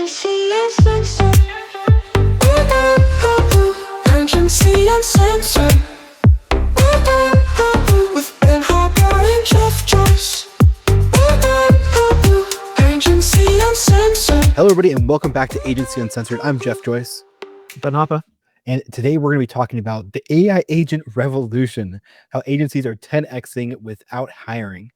Agency Uncensored. Agency Uncensored. With Ben Harper and Jeff Joyce. Agency Uncensored. Hello, everybody, and welcome back to Agency Uncensored. I'm Jeff Joyce. Ben Harper. And today we're going to be talking about the AI agent revolution, how agencies are 10xing without hiring.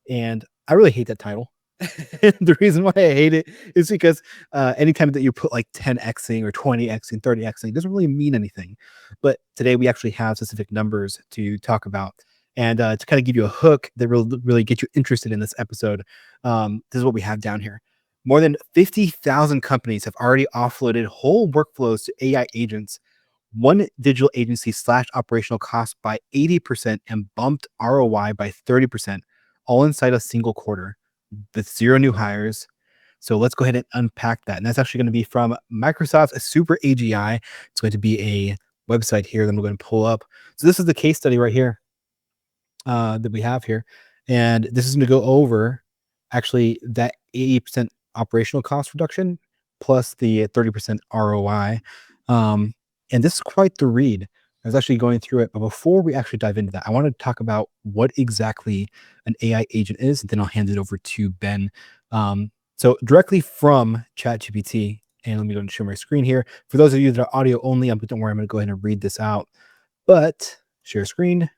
And I really hate that title. The reason why I hate it is because anytime that you put like 10xing or 20xing, 30xing, it doesn't really mean anything. But today we actually have specific numbers to talk about. And to kind of give you a hook that will really get you interested in this episode, this is what we have down here. More than 50,000 companies have already offloaded whole workflows to AI agents. One digital agency slashed operational costs by 80% and bumped ROI by 30%, all inside a single quarter with zero new hires. So let's go ahead and unpack that. And that's actually going to be from Microsoft's Super AGI. It's going to be a website here that I'm going to pull up. So this is the case study right here that we have here. And this is going to go over actually that 80% operational cost reduction plus the 30% ROI. And this is quite the read. I was actually going through it, but before we actually dive into that, I want to talk about what exactly an AI agent is, and then I'll hand it over to Ben. So directly from ChatGPT, and let me go and share my screen here. For those of you that are audio only, don't worry, I'm going to go ahead and read this out. But share screen.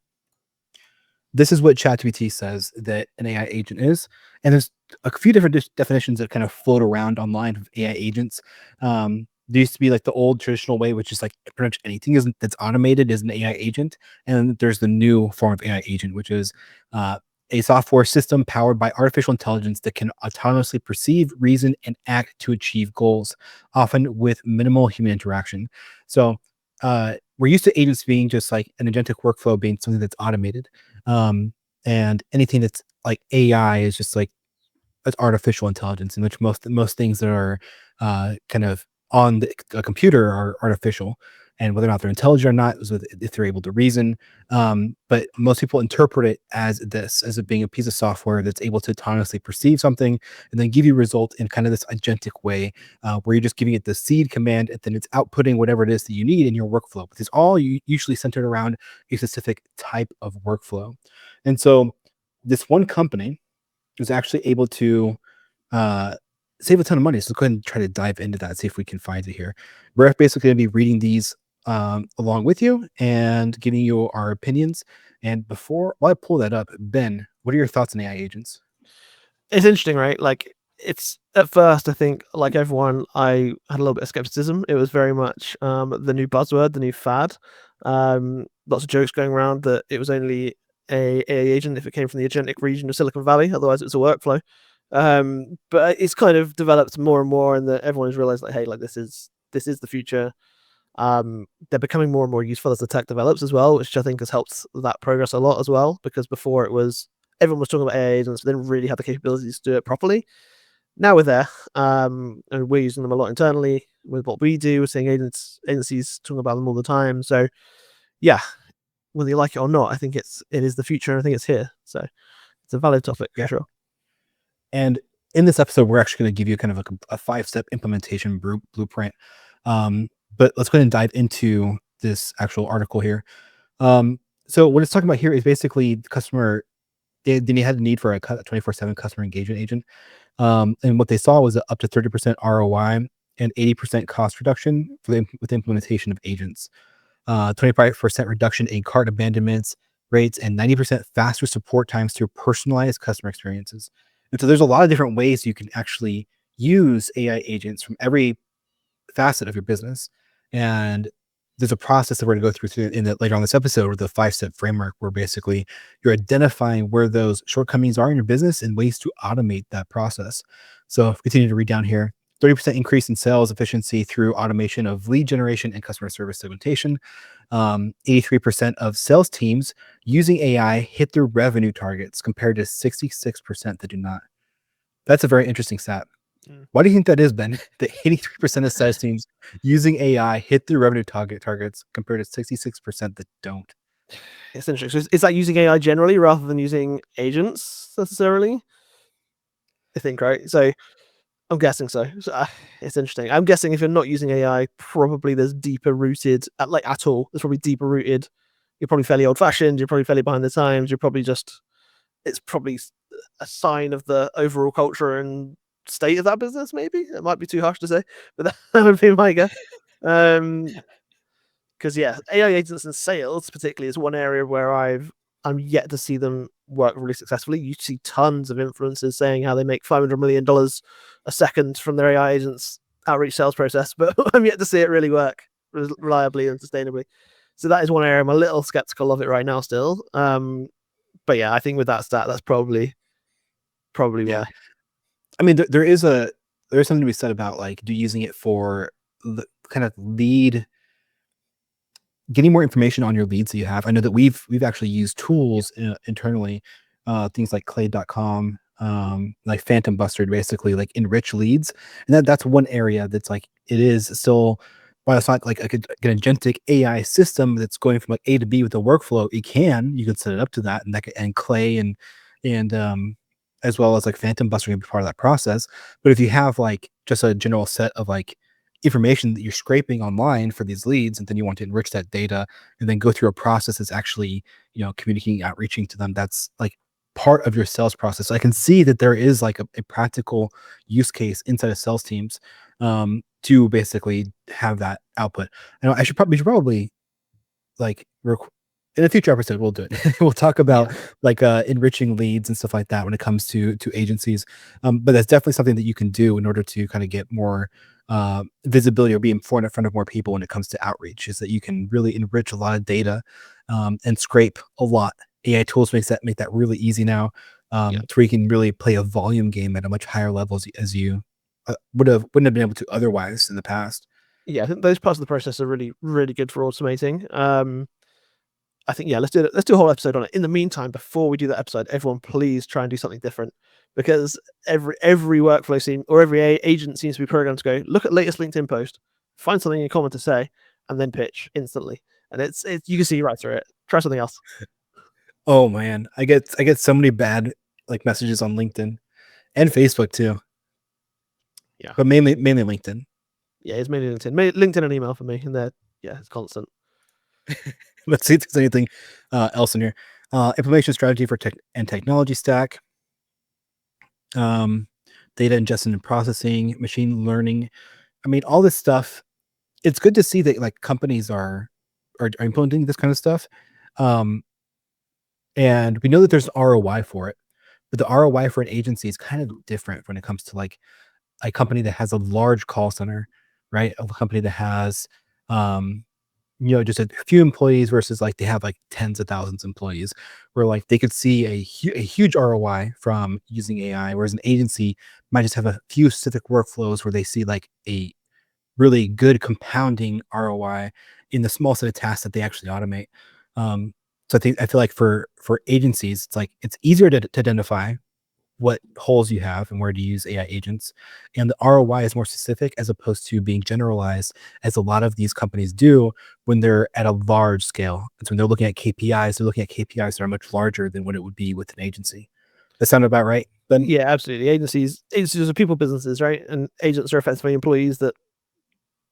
This is what ChatGPT says that an AI agent is. And there's a few different definitions that kind of float around online of AI agents. There used to be like the old traditional way, which is like pretty much anything that's automated is an AI agent. And there's the new form of AI agent, which is a software system powered by artificial intelligence that can autonomously perceive, reason, and act to achieve goals, often with minimal human interaction. So we're used to agents being just like an agentic workflow being something that's automated. And anything that's like AI is just like it's artificial intelligence, in which most things that are kind of on a computer are artificial, and whether or not they're intelligent or not is if they're able to reason. But most people interpret it as it being a piece of software that's able to autonomously perceive something and then give you results in kind of this agentic way, where you're just giving it the seed command and then it's outputting whatever it is that you need in your workflow. But it's all usually centered around a specific type of workflow. And so this one company was actually able to save a ton of money. So let's go ahead and try to dive into that, see if we can find it here. We're basically going to be reading these along with you and giving you our opinions. And while I pull that up, Ben, what are your thoughts on AI agents? It's interesting, right? Like, it's at first, I think, like everyone, I had a little bit of skepticism. It was very much the new buzzword, the new fad. Lots of jokes going around that it was only a AI agent if it came from the agentic region of Silicon Valley. Otherwise, it's a workflow. But it's kind of developed more and more, and that everyone has realized, like, hey, like this is the future. They're becoming more and more useful as the tech develops as well, which I think has helped that progress a lot as well. Because before everyone was talking about AI agents, but didn't really have the capabilities to do it properly. Now we're there, and we're using them a lot internally with what we do. We're seeing agencies talking about them all the time. So, yeah, whether you like it or not, I think it is the future, and I think it's here. So it's a valid topic, for sure. And in this episode, we're actually going to give you kind of a 5-step implementation blueprint. But let's go ahead and dive into this actual article here. So what it's talking about here is basically the customer, they had a need for a 24/7 customer engagement agent. And what they saw was up to 30% ROI and 80% cost reduction with the implementation of agents. 25% reduction in cart abandonments rates and 90% faster support times through personalized customer experiences. And so there's a lot of different ways you can actually use AI agents from every facet of your business. And there's a process that we're going to go through later on this episode with the 5-step framework, where basically you're identifying where those shortcomings are in your business and ways to automate that process. So if we continue to read down here, 30% increase in sales efficiency through automation of lead generation and customer service segmentation. 83% of sales teams using AI hit their revenue targets compared to 66% that do not. That's a very interesting stat. Why do you think that is, Ben? That 83% of sales teams using AI hit their revenue targets compared to 66% that don't. It's interesting. So is that using AI generally rather than using agents necessarily? I think, right? So I'm guessing so. It's interesting. I'm guessing if you're not using AI, probably there's deeper rooted, at all. There's probably deeper rooted. You're probably fairly old fashioned. You're probably fairly behind the times. You're probably just. It's probably a sign of the overall culture and state of that business. Maybe it might be too harsh to say, but that would be my guess. Because yeah, AI agents in sales particularly is one area where I'm yet to see them work really successfully. You see tons of influencers saying how they make $500 million a second from their AI agents outreach sales process, but I'm yet to see it really work reliably and sustainably. So that is one area I'm a little skeptical of it right now still. But yeah, I think with that stat, that's probably Yeah. why. I mean, there's something to be said about like using it for the kind of getting more information on your leads that you have. I know that we've actually used tools internally, things like clay.com, like Phantom Buster to basically like enrich leads. And that's one area that's like, it is still, while it's not like an agentic AI system that's going from like A to B with a workflow, you could set it up to that, and Clay and as well as like Phantom Buster can be part of that process. But if you have like just a general set of like information that you're scraping online for these leads, and then you want to enrich that data and then go through a process that's actually, communicating, outreaching to them, that's like part of your sales process. So I can see that there is like a practical use case inside of sales teams, to basically have that output. We should probably like in a future episode we'll do it. We'll talk about like enriching leads and stuff like that when it comes to agencies. But that's definitely something that you can do in order to kind of get more visibility or be in front of more people when it comes to outreach, is that you can really enrich a lot of data, and scrape a lot. AI tools make that really easy now, to where you can really play a volume game at a much higher level as you wouldn't have been able to otherwise in the past. Yeah, I think those parts of the process are really, really good for automating. I think let's do a whole episode on it. In the meantime, before we do that episode, everyone please try and do something different, because every workflow or every agent seems to be programmed to go look at latest LinkedIn post, find something in common to say, and then pitch instantly. And it's you can see right through it. Try something else. Oh man, I get so many bad like messages on LinkedIn and Facebook too. Yeah, but mainly LinkedIn. Yeah, it's mainly LinkedIn and email for me, and it's constant. Let's see if there's anything else in here. Information strategy for tech and technology stack. Data ingestion and processing, machine learning. I mean, all this stuff. It's good to see that like companies are implementing this kind of stuff. And we know that there's ROI for it, but the ROI for an agency is kind of different when it comes to like a company that has a large call center, right? A company that has, just a few employees versus like they have like tens of thousands of employees, where like they could see a huge ROI from using AI, whereas an agency might just have a few specific workflows where they see like a really good compounding ROI in the small set of tasks that they actually automate. So I feel like for agencies, it's like it's easier to identify what holes you have and where to use AI agents. And the ROI is more specific as opposed to being generalized, as a lot of these companies do when they're at a large scale. It's when they're looking at KPIs, they're looking at KPIs that are much larger than what it would be with an agency. That sound about right? Then Yeah, absolutely. Agencies are people businesses, right? And agents are effectively employees that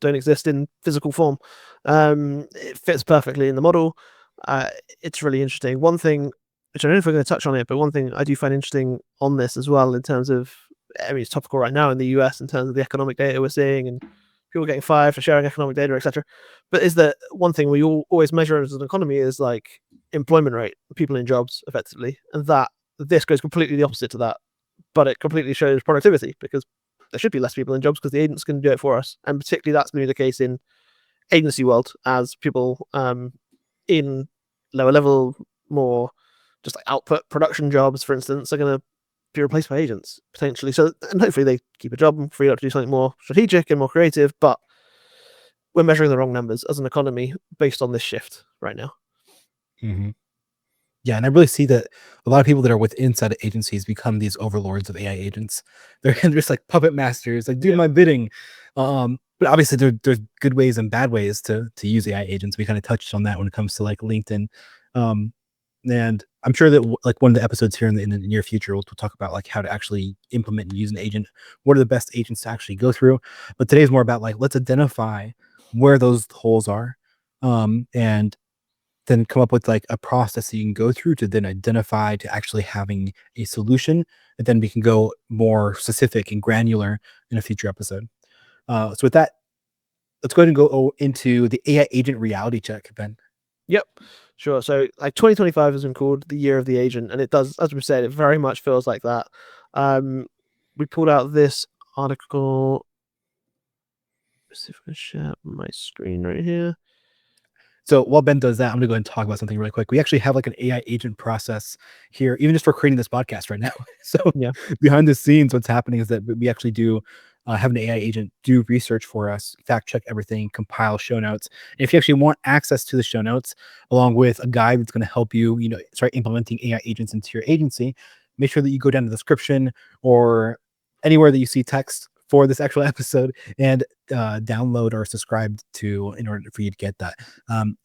don't exist in physical form. It fits perfectly in the model. It's really interesting. One thing, which I don't know if we're going to touch on it, but one thing I do find interesting on this as well, in terms of, I mean, it's topical right now in the US in terms of the economic data we're seeing and people getting fired for sharing economic data, etc. But is that one thing we always measure as an economy is like employment rate, people in jobs, effectively, and that this goes completely the opposite to that, but it completely shows productivity, because there should be less people in jobs because the agents can do it for us, and particularly that's going to be the case in agency world, as people in lower level, more just like output production jobs, for instance, are going to be replaced by agents potentially. So, and hopefully they keep a job and free up to do something more strategic and more creative. But we're measuring the wrong numbers as an economy based on this shift right now. Mm-hmm. Yeah, and I really see that a lot of people that are inside of agencies become these overlords of AI agents. They're just like puppet masters, like doing my bidding. But obviously there's good ways and bad ways to use AI agents. We kind of touched on that when it comes to like LinkedIn. And I'm sure that like one of the episodes here in the near future, we'll talk about like how to actually implement and use an agent. What are the best agents to actually go through? But today's more about like, let's identify where those holes are, and then come up with like a process that you can go through to then identify to actually having a solution. And then we can go more specific and granular in a future episode. So with that, let's go ahead and go into the AI agent reality check, Ben. Yep, sure. So like 2025 has been called the year of the agent, and it does, as we said, it very much feels like that. We pulled out this article. Let's see if I can share my screen right here. So while Ben does that, I'm gonna go ahead and talk about something really quick. We actually have like an AI agent process here, even just for creating this podcast right now. So Yeah. behind the scenes, what's happening is that we actually do have an AI agent do research for us, fact check everything, compile show notes. And if you actually want access to the show notes, along with a guide that's going to help you, start implementing AI agents into your agency, make sure that you go down to the description or anywhere that you see text for this actual episode and download or subscribe to in order for you to get that.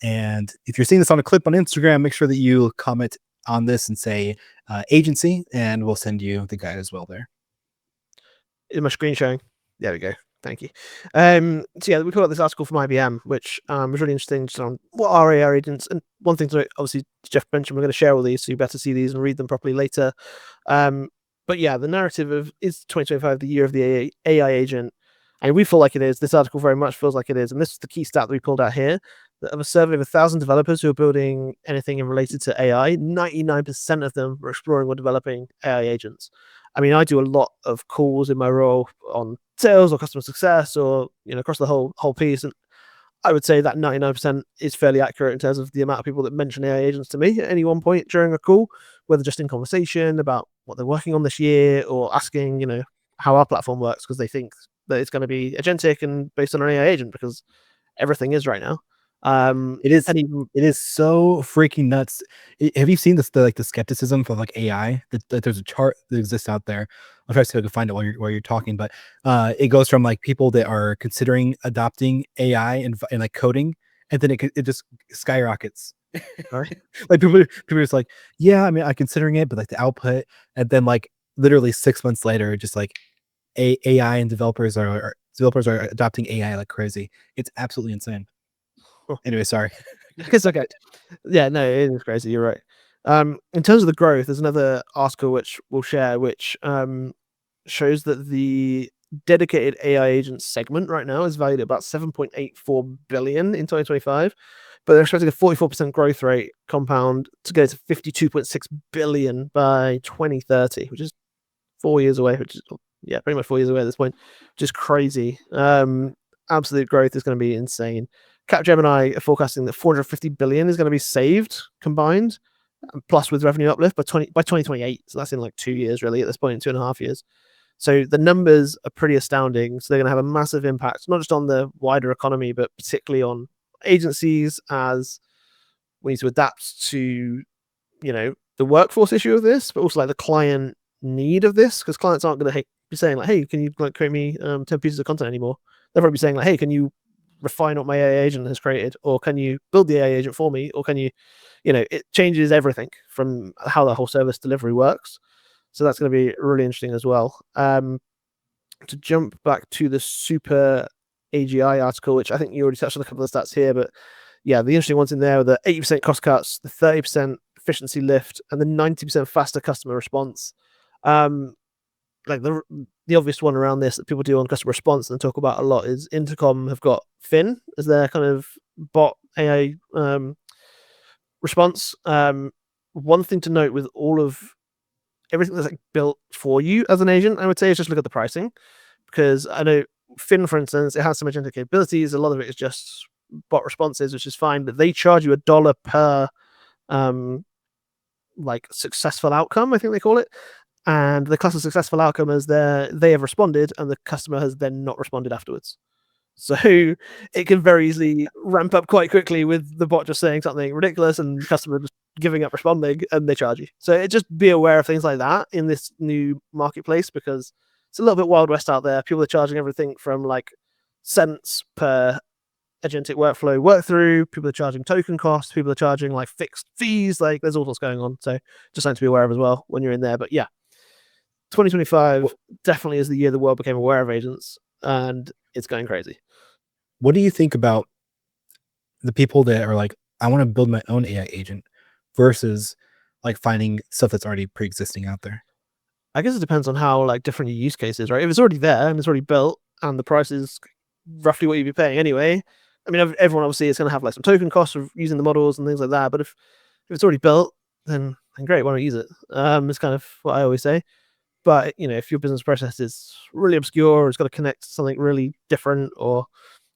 And if you're seeing this on a clip on Instagram, make sure that you comment on this and say agency, and we'll send you the guide as well there. Is my screen showing? There we go. Thank you. So yeah, we put out this article from IBM, which was really interesting just on what are AI agents. And one thing to obviously Jeff mentioned, we're going to share all these, so you better see these and read them properly later. But yeah, the narrative of is 2025 the year of the AI agent, and we feel like it is. This article very much feels like it is, and this is the key stat that we pulled out here. That of a survey of 1,000 developers who are building anything related to AI, 99% of them were exploring or developing AI agents. I mean, I do a lot of calls in my role on sales or customer success or across the whole piece, and I would say that 99% is fairly accurate in terms of the amount of people that mention AI agents to me at any one point during a call, whether just in conversation about what they're working on this year or asking, how our platform works because they think that it's going to be agentic and based on an AI agent because everything is right now. It is so freaking nuts. Have you seen the skepticism for like AI? That there's a chart that exists out there. I'll try to see if I can find it while you're talking, but it goes from like people that are considering adopting AI and like coding, and then it just skyrockets. Right. Like people are just like, yeah, I mean, I'm considering it, but like the output, and then like literally 6 months later, just like AI and developers are adopting AI like crazy. It's absolutely insane. Anyway, sorry. It's okay. Yeah, no, it is crazy. You're right. In terms of the growth, there's another article which we'll share, which shows that the dedicated AI agent segment right now is valued at about 7.84 billion in 2025, but they're expecting a 44% growth rate compound to go to 52.6 billion by 2030, which is 4 years away. Which is pretty much 4 years away at this point, which is crazy. Absolute growth is going to be insane. Capgemini are forecasting that 450 billion is going to be saved combined, plus with revenue uplift by 2028. So that's in like 2 years, really, at this point, in 2.5 years. So the numbers are pretty astounding. So they're going to have a massive impact, not just on the wider economy, but particularly on agencies as we need to adapt to, the workforce issue of this, but also like the client need of this, because clients aren't going to be saying like, hey, can you like create me 10 pieces of content anymore? They'll probably be saying like, hey, can you refine what my AI agent has created, or can you build the AI agent for me, or can you, it changes everything from how the whole service delivery works. So that's going to be really interesting as well. To jump back to the Super AGI article, which I think you already touched on a couple of stats here, but yeah, the interesting ones in there are the 80% cost cuts, the 30% efficiency lift, and the 90% faster customer response. Like the obvious one around this that people do on customer response and talk about a lot is Intercom have got Finn as their kind of bot AI response. One thing to note with all of everything that's like built for you as an agent, I would say, is just look at the pricing, because I know Finn, for instance, it has some agentic capabilities. A lot of it is just bot responses, which is fine, but they charge you $1 per like successful outcome, I think they call it. And the class of successful outcome is they have responded and the customer has then not responded afterwards. So it can very easily ramp up quite quickly with the bot just saying something ridiculous and the customer just giving up responding, and they charge you. So just be aware of things like that in this new marketplace, because it's a little bit Wild West out there. People are charging everything from like cents per agentic workflow work through. People are charging token costs. People are charging like fixed fees. Like there's all sorts going on. So just something to be aware of as well when you're in there. But yeah, 2025 definitely is the year the world became aware of agents, and it's going crazy. What do you think about the people that are like, I want to build my own AI agent versus like finding stuff that's already pre-existing out there? I guess it depends on how like different your use case is, right? If it's already there and it's already built and the price is roughly what you'd be paying anyway, I mean, everyone obviously is going to have like some token costs of using the models and things like that. But if it's already built, then great, why not use it? It's kind of what I always say. But if your business process is really obscure, or it's got to connect to something really different, or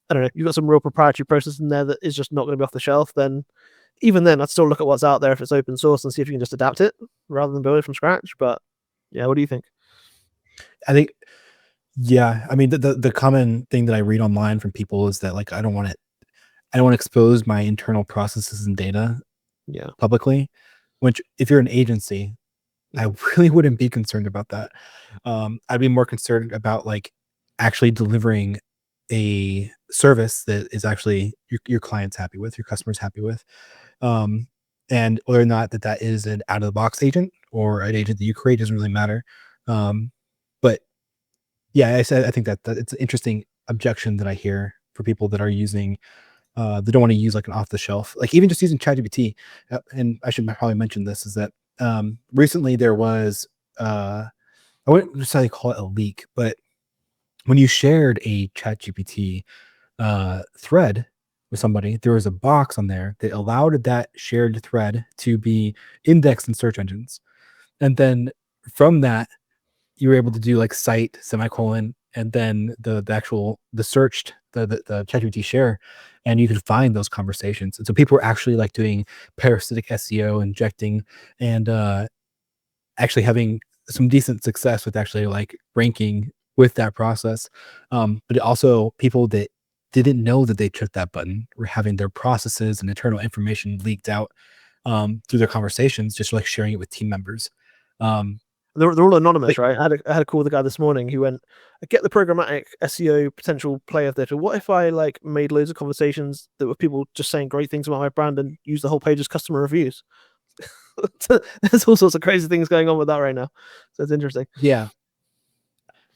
I don't know, you've got some real proprietary process in there that is just not going to be off the shelf, then even then I'd still look at what's out there if it's open source and see if you can just adapt it rather than build it from scratch. But yeah, what do you think? I think, yeah, I mean, the common thing that I read online from people is that like, I don't want to expose my internal processes and data Yeah. publicly, which if you're an agency, I really wouldn't be concerned about that. I'd be more concerned about like actually delivering a service that is actually your client's happy with, your customer's happy with. And whether or not that is an out of the box agent or an agent that you create doesn't really matter. But yeah, I think that it's an interesting objection that I hear for people that are using, they don't want to use like an off the shelf, like even just using ChatGPT. And I should probably mention this is that recently there was, I wouldn't necessarily call it a leak, but when you shared a ChatGPT thread with somebody, there was a box on there that allowed that shared thread to be indexed in search engines. And then from that, you were able to do like cite semicolon and then the searched the ChatGPT share, and you could find those conversations. And so people were actually like doing parasitic SEO, injecting, and actually having some decent success with actually like ranking with that process. But it also people that didn't know that they clicked that button were having their processes and internal information leaked out through their conversations, just like sharing it with team members. They're all anonymous, right? I had a call with a guy this morning who went, I get the programmatic SEO potential play of this, but what if I like made loads of conversations that were people just saying great things about my brand and use the whole page as customer reviews? There's all sorts of crazy things going on with that right now. So it's interesting. Yeah.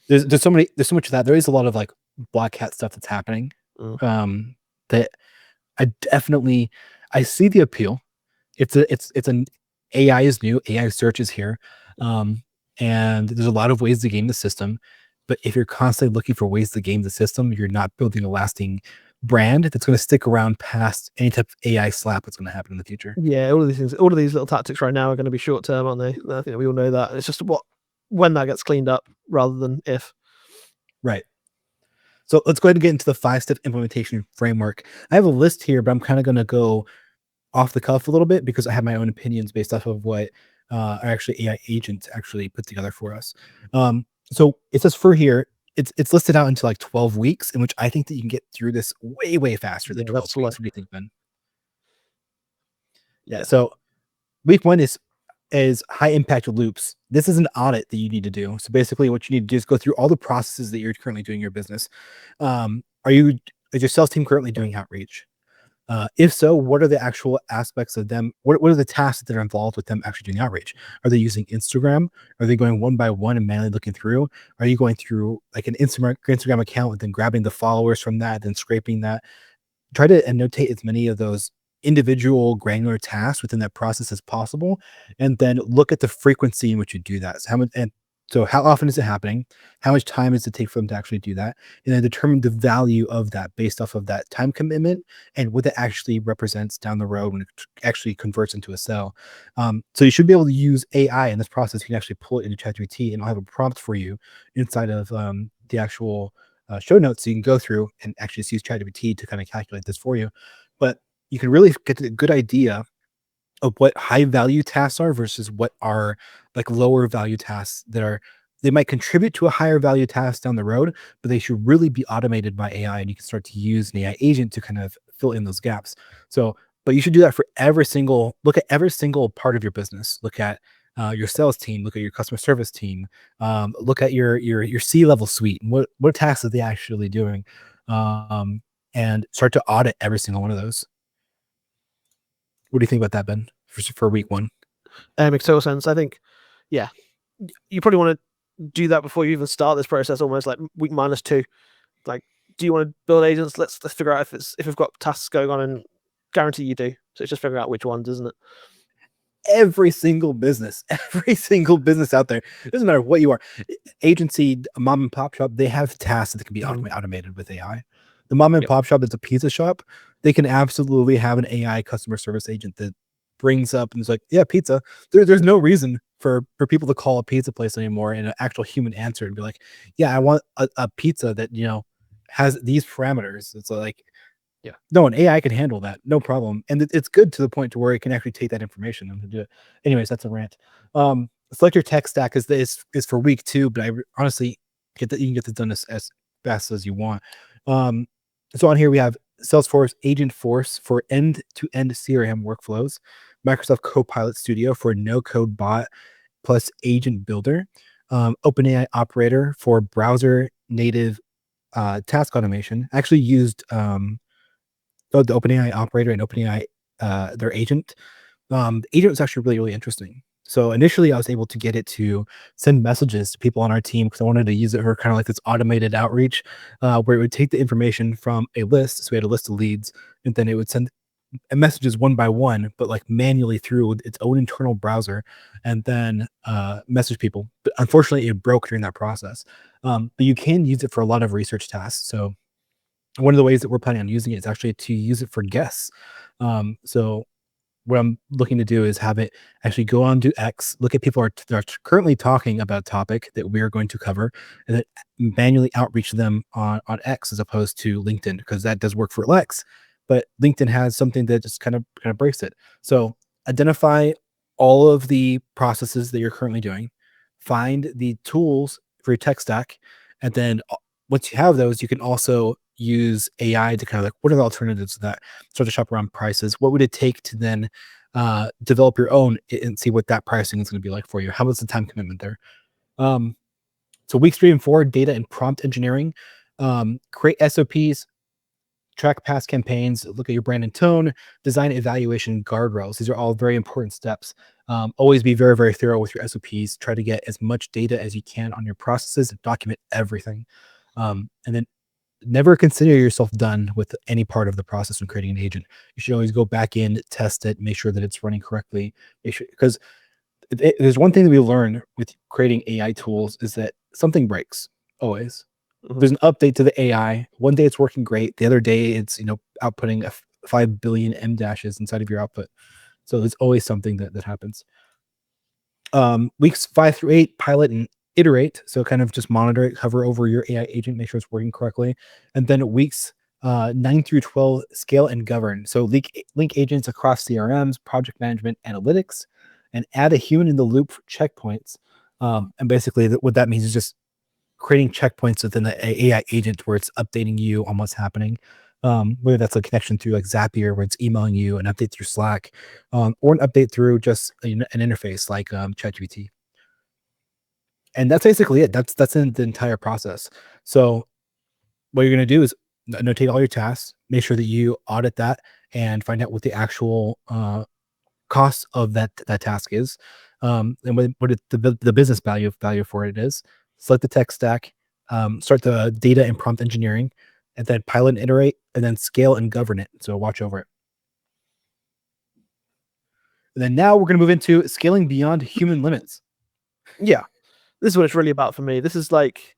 There's so much of that. There is a lot of like black hat stuff that's happening. That I see the appeal. It's an AI is new, AI search is here. And there's a lot of ways to game the system, but if you're constantly looking for ways to game the system, you're not building a lasting brand that's going to stick around past any type of AI slap that's going to happen in the future. Yeah, all of these things, all of these little tactics right now are going to be short term, aren't they? I think we all know that. It's just when that gets cleaned up rather than if. Right. So let's go ahead and get into the 5-step implementation framework. I have a list here, but I'm kind of going to go off the cuff a little bit because I have my own opinions based off of what our actually AI agent actually put together for us. So it says for here, it's listed out into like 12 weeks, in which I think that you can get through this way faster than 12 weeks. What do you think, Ben? Yeah. So week 1 is high impact loops. This is an audit that you need to do. So basically what you need to do is go through all the processes that you're currently doing in your business. Is your sales team currently doing outreach? If so, what are the actual aspects of them? What are the tasks that are involved with them actually doing outreach? Are they using Instagram? Are they going one by one and manually looking through? Are you going through like an Instagram account and then grabbing the followers from that, then scraping that? Try to annotate as many of those individual granular tasks within that process as possible, and then look at the frequency in which you do that. So how often is it happening? How much time does it take for them to actually do that? And then determine the value of that based off of that time commitment and what it actually represents down the road when it actually converts into a sale. So you should be able to use AI in this process. You can actually pull it into ChatGPT, and I'll have a prompt for you inside of the actual show notes. So you can go through and actually just use ChatGPT to kind of calculate this for you. But you can really get a good idea of what high value tasks are versus what are like lower value tasks they might contribute to a higher value task down the road, but they should really be automated by AI, and you can start to use an AI agent to kind of fill in those gaps. So, but you should do that for look at every single part of your business. Look at your sales team, look at your customer service team, look at your C-level suite. What tasks are they actually doing? and start to audit every single one of those. What do you think about that, Ben, for week 1? Makes total sense. I think, yeah, you probably want to do that before you even start this process, almost like week -2. Like, do you want to build agents? Let's figure out if we've got tasks going on, and guarantee you do. So it's just figuring out which ones, isn't it? Every single business out there, it doesn't matter what you are, agency, mom and pop shop, they have tasks that can be automated with AI. The mom and pop shop that's a pizza shop, they can absolutely have an AI customer service agent that brings up and is like, yeah, pizza. There's no reason for people to call a pizza place anymore and an actual human answer and be like, yeah, I want a pizza that, has these parameters. It's like, Yeah. no, an AI can handle that, no problem. And it's good to the point to where it can actually take that information and do it. Anyways, that's a rant. Select your tech stack is for week 2, but I honestly get that you can get this done as fast as you want. So on here we have Salesforce Agentforce for end-to-end CRM workflows, Microsoft Copilot Studio for no-code bot plus agent builder, OpenAI Operator for browser native task automation. I actually used the OpenAI Operator and OpenAI their agent. The agent was actually really, really interesting. So initially I was able to get it to send messages to people on our team because I wanted to use it for kind of like this automated outreach where it would take the information from a list. So we had a list of leads, and then it would send messages one by one, but like manually through its own internal browser, and then message people. But unfortunately it broke during that process. But you can use it for a lot of research tasks. So one of the ways that we're planning on using it is actually to use it for guests. So what I'm looking to do is have it actually go on to X, look at people that are currently talking about a topic that we are going to cover, and then manually outreach them on X as opposed to LinkedIn, because that does work for X, but LinkedIn has something that just kind of breaks it. So identify all of the processes that you're currently doing, find the tools for your tech stack, and then once you have those, you can also use AI to kind of like, what are the alternatives to that? Start to shop around prices. What would it take to then develop your own and see what that pricing is going to be like for you? How much the time commitment there? So weeks 3 and 4, data and prompt engineering, create SOPs, track past campaigns, look at your brand and tone, design evaluation guardrails. These are all very important steps. Always be very, very thorough with your SOPs. Try to get as much data as you can on your processes and document everything. And then never consider yourself done with any part of the process when creating an agent. You should always go back in, test it, make sure that it's running correctly. Because there's one thing that we learn with creating AI tools is that something breaks always. There's an update to the AI. One day it's working great. The other day it's outputting 5 billion M dashes inside of your output. So there's always something that happens. Weeks 5 through 8, pilot and iterate. So kind of just monitor it, hover over your AI agent, make sure it's working correctly. And then weeks 9 through 12, scale and govern. So link agents across CRMs, project management, analytics, and add a human in the loop for checkpoints. And basically what that means is just creating checkpoints within the AI agent where it's updating you on what's happening. Whether that's a connection through like Zapier where it's emailing you, an update through Slack, or an update through just an interface like ChatGPT. And that's basically it. That's in the entire process. So what you're going to do is notate all your tasks, make sure that you audit that and find out what the actual cost of that task is, and what the business value for it is. Select the tech stack, start the data and prompt engineering, and then pilot and iterate, and then scale and govern it. So watch over it. And then now we're going to move into scaling beyond human limits. Yeah, this is what it's really about for me. This is like,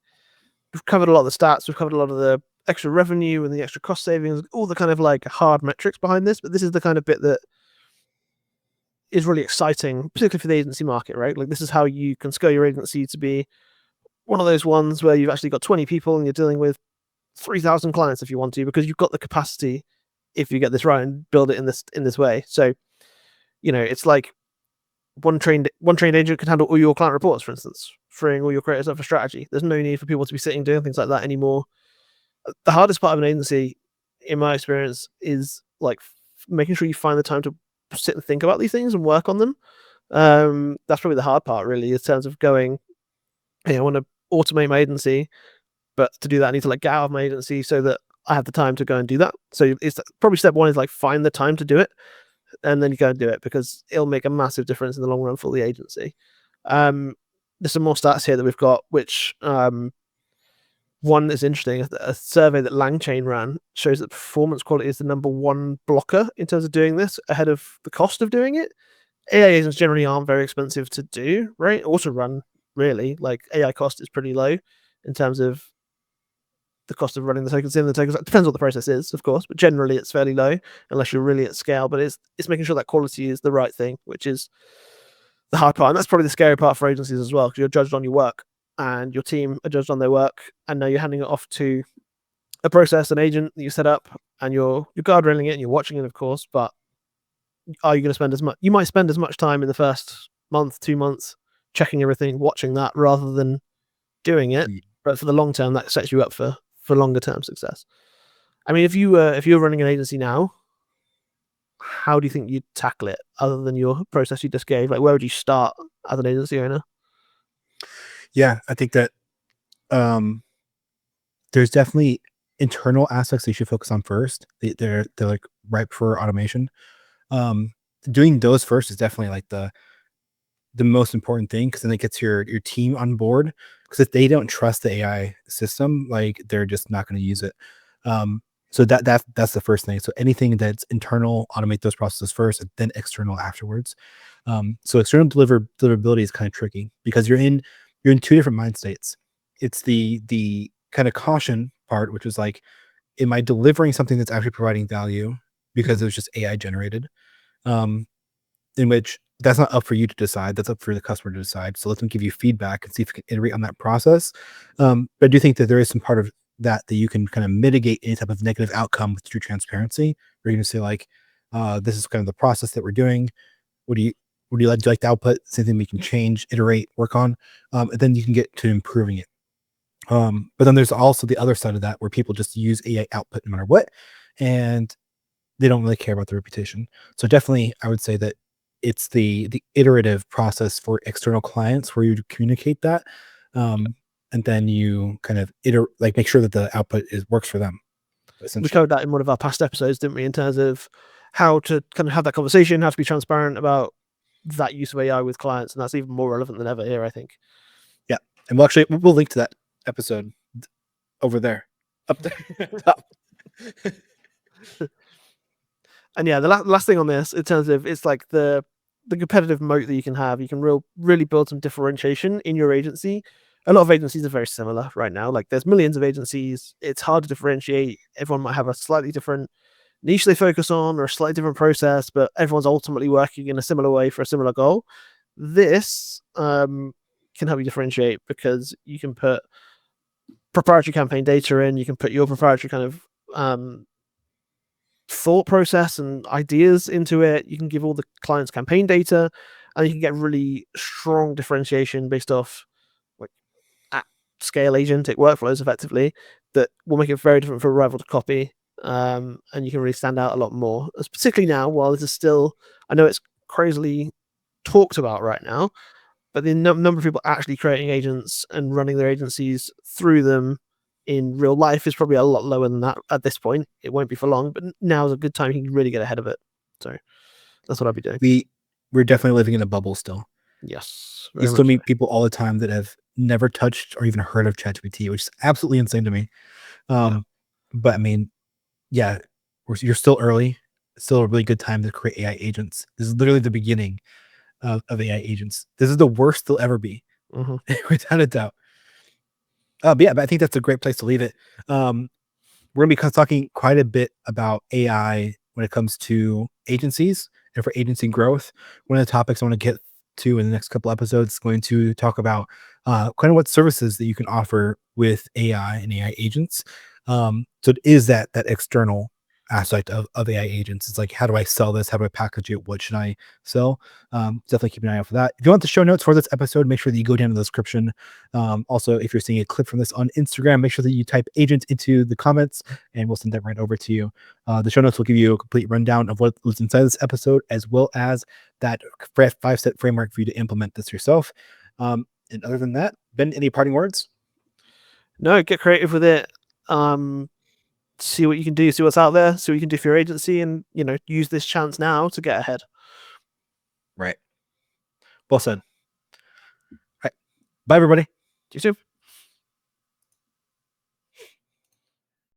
we've covered a lot of the stats, we've covered a lot of the extra revenue and the extra cost savings, all the kind of like hard metrics behind this, but this is the kind of bit that is really exciting, particularly for the agency market, right? Like, this is how you can scale your agency to be one of those ones where you've actually got 20 people and you're dealing with 3,000 clients if you want to, because you've got the capacity, if you get this right and build it in this way. So, it's like one trained agent can handle all your client reports, for instance, freeing all your creators up for strategy. There's no need for people to be sitting doing things like that anymore. The hardest part of an agency, in my experience, is like making sure you find the time to sit and think about these things and work on them. That's probably the hard part, really, in terms of going, hey, I want to automate my agency, but to do that, I need to like get out of my agency so that I have the time to go and do that. So it's probably step one is like find the time to do it, and then you go and do it, because it'll make a massive difference in the long run for the agency. There's some more stats here that we've got, which one that's interesting. A survey that LangChain ran shows that performance quality is the number one blocker in terms of doing this, ahead of the cost of doing it. AI agents generally aren't very expensive to do, right? Or to run, really. Like, AI cost is pretty low in terms of the cost of running the tokens in. The tokens, it depends what the process is, of course, but generally it's fairly low unless you're really at scale. But it's making sure that quality is the right thing, which is the hard part. And that's probably the scary part for agencies as well, because you're judged on your work and your team are judged on their work. And now you're handing it off to a process, an agent that you set up, and you're guardrailing it and you're watching it, of course. But are you going to spend as much? You might spend as much time in the first month, 2 months, checking everything, watching that, rather than doing it. But for the long term, that sets you up for longer term success. I mean, if you were running an agency now, how do you think you'd tackle it, other than your process you just gave? Like, where would you start as an agency owner? Yeah, I think that there's definitely internal aspects that you should focus on first. They're like ripe for automation. Doing those first is definitely like the most important thing, because then it gets your team on board. Because if they don't trust the AI system, like, they're just not going to use it. So that's the first thing. So anything that's internal, automate those processes first, and then external afterwards. So external deliverability is kind of tricky, because you're in two different mind states. It's the kind of caution part, which is like, am I delivering something that's actually providing value because it was just AI generated? In which that's not up for you to decide. That's up for the customer to decide. So let them give you feedback and see if you can iterate on that process. But I do think that there is some part of that you can kind of mitigate any type of negative outcome with true transparency. Where you're going to say, like, this is kind of the process that we're doing. Would you like the output? Same thing we can change, iterate, work on, and then you can get to improving it. But then there's also the other side of that, where people just use AI output no matter what, and they don't really care about the reputation. So definitely, I would say that it's the iterative process for external clients, where you communicate that, and then you kind of make sure that the output works for them. We covered that in one of our past episodes, didn't we, in terms of how to kind of have that conversation, how to be transparent about that use of AI with clients, and that's even more relevant than ever here, I think. Yeah, and we'll link to that episode over there, up there. And yeah, the last thing on this, in terms of, it's like the competitive moat that you can have. You can really build some differentiation in your agency. A lot of agencies are very similar right now. Like, there's millions of agencies. It's hard to differentiate. Everyone might have a slightly different niche they focus on, or a slightly different process, but everyone's ultimately working in a similar way for a similar goal. This can help you differentiate, because you can put proprietary campaign data in. You can put your proprietary kind of thought process and ideas into it. You can give all the clients campaign data, and you can get really strong differentiation based off, like, at scale agentic workflows, effectively, that will make it very different for a rival to copy. And you can really stand out a lot more, particularly now, while this is still, I know it's crazily talked about right now, but the number of people actually creating agents and running their agencies through them in real life is probably a lot lower than that at this point. It won't be for long, but now is a good time you can really get ahead of it. So that's what I'll be doing. We're definitely living in a bubble still. Yes. You still meet people all the time that have never touched or even heard of ChatGPT, which is absolutely insane to me. But I mean, yeah, you're still early. It's still a really good time to create AI agents. This is literally the beginning of AI agents. This is the worst they'll ever be, without a doubt. But I think that's a great place to leave it. We're going to be talking quite a bit about AI when it comes to agencies and for agency growth. One of the topics I want to get to in the next couple episodes is going to talk about kind of what services that you can offer with AI and AI agents. So it is that external aspect of AI agents. It's like, how do I sell this? How do I package it? What should I sell? Definitely keep an eye out for that. If you want the show notes for this episode, make sure that you go down to the description. Also, if you're seeing a clip from this on Instagram, make sure that you type agent into the comments and we'll send that right over to you. The show notes will give you a complete rundown of what was inside this episode, as well as that 5-step framework for you to implement this yourself. And other than that, Ben, any parting words? No, get creative with it. see what you can do, see what's out there, see what you can do for your agency, and use this chance now to get ahead. Right. Well said. All right. Bye, everybody. You too.